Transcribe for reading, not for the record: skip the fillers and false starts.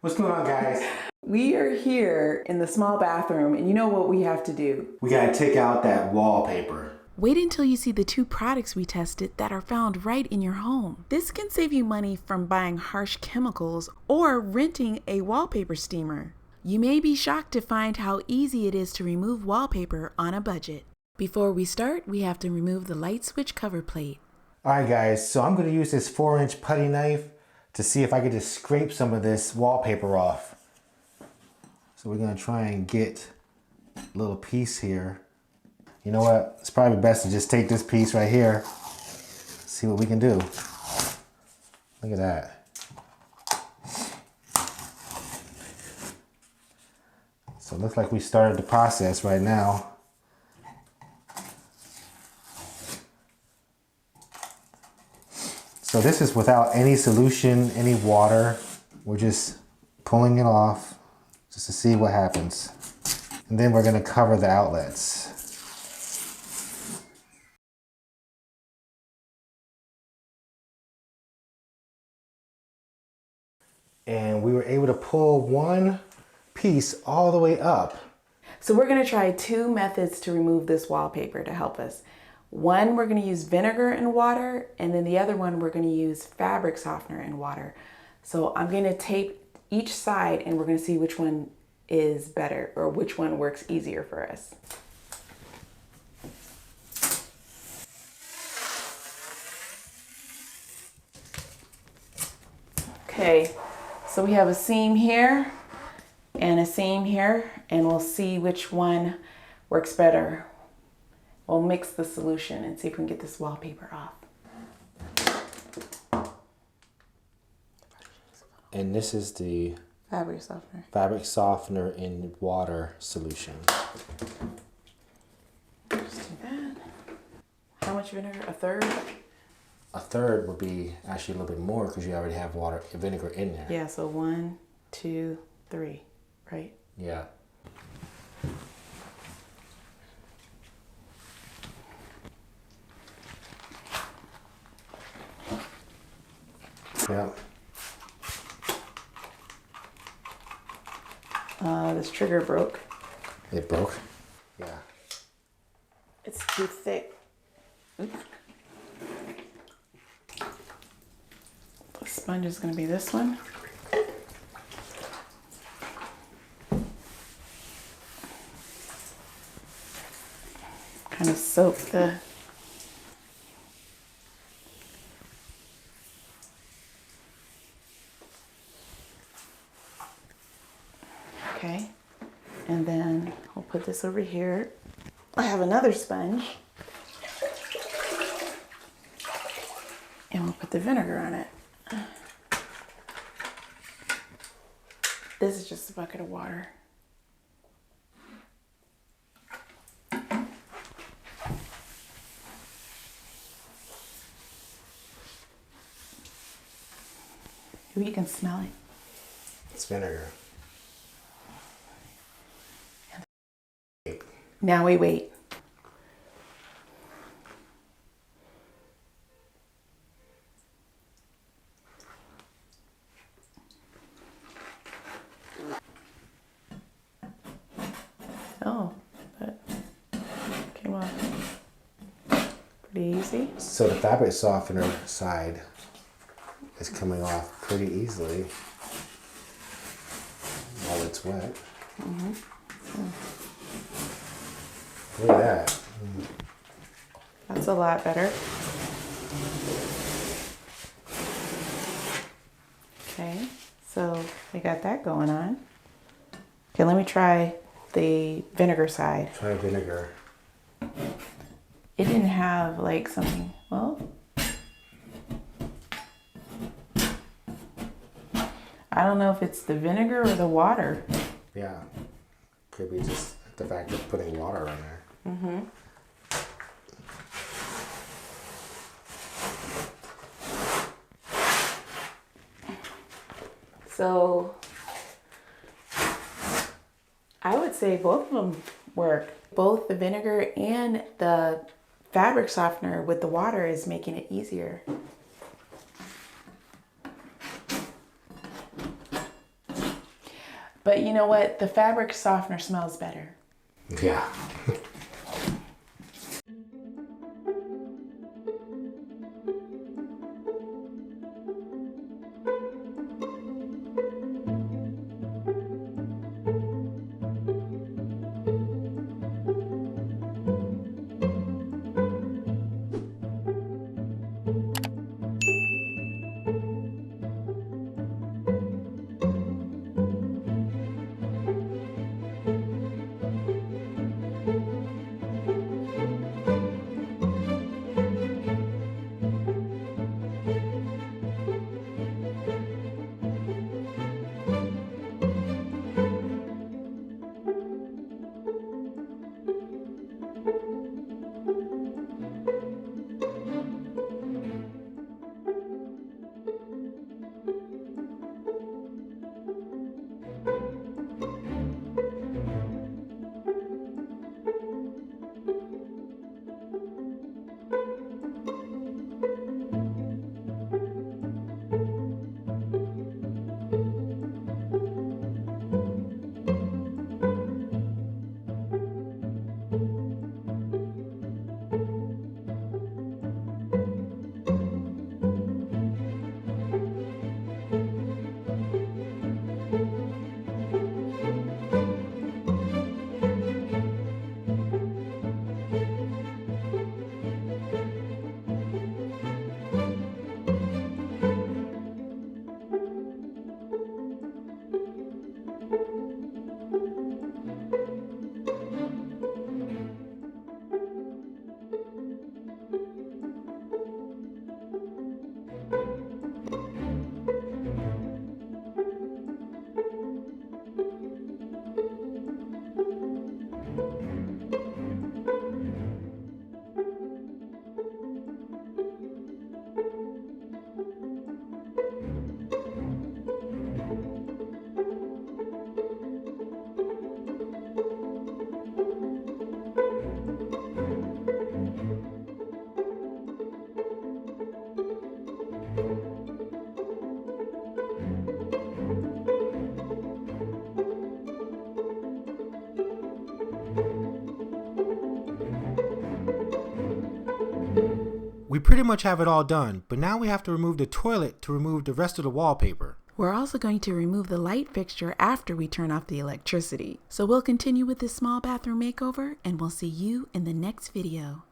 What's going on, guys? We are here in the small bathroom, and you know what we have to do? We gotta take out that wallpaper. Wait until you see the 2 products we tested that are found right in your home. This can save you money from buying harsh chemicals or renting a wallpaper steamer. You may be shocked to find how easy it is to remove wallpaper on a budget. Before we start, we have to remove the light switch cover plate. All right, guys, so I'm gonna use this 4-inch putty knife to see if I could just scrape some of this wallpaper off. So we're gonna try and get a little piece here. You know what? It's probably best to just take this piece right here, see what we can do. Look at that. So it looks like we started the process right now. So this is without any solution, any water. We're just pulling it off just to see what happens. And then we're gonna cover the outlets. And we were able to pull one piece all the way up. So we're gonna try 2 methods to remove this wallpaper to help us. One, we're gonna use vinegar and water, and then the other one, we're gonna use fabric softener and water. So I'm gonna tape each side and we're gonna see which one is better or which one works easier for us. Okay, so we have a seam here and a seam here, and we'll see which one works better. We'll mix the solution and see if we can get this wallpaper off. And this is the Fabric softener. fabric softener in water solution. Just do that. How much vinegar? A third? A third would be actually a little bit more because you already have vinegar in there. Yeah, so 1, 2, 3, right? Yeah. Yeah. This trigger broke. It broke? Yeah. It's too thick. Oops. The sponge is going to be this one. Kind of soak the okay, and then we'll put this over here. I have another sponge, and we'll put the vinegar on it. This is just a bucket of water. You can smell it. It's vinegar. Now we wait. Oh, that came off pretty easy. So the fabric softener side is coming off pretty easily while it's wet. Mm-hmm. Look at that. That's a lot better. Okay, so we got that going on. Okay, let me try the vinegar side. Try vinegar. It didn't have like something, well, I don't know if it's the vinegar or the water. Yeah. Could be just the fact of putting water on there. Mm-hmm. So I would say both of them work. Both the vinegar and the fabric softener with the water is making it easier. But you know what? The fabric softener smells better. Yeah. We pretty much have it all done, but now we have to remove the toilet to remove the rest of the wallpaper. We're also going to remove the light fixture after we turn off the electricity. So we'll continue with this small bathroom makeover, and we'll see you in the next video.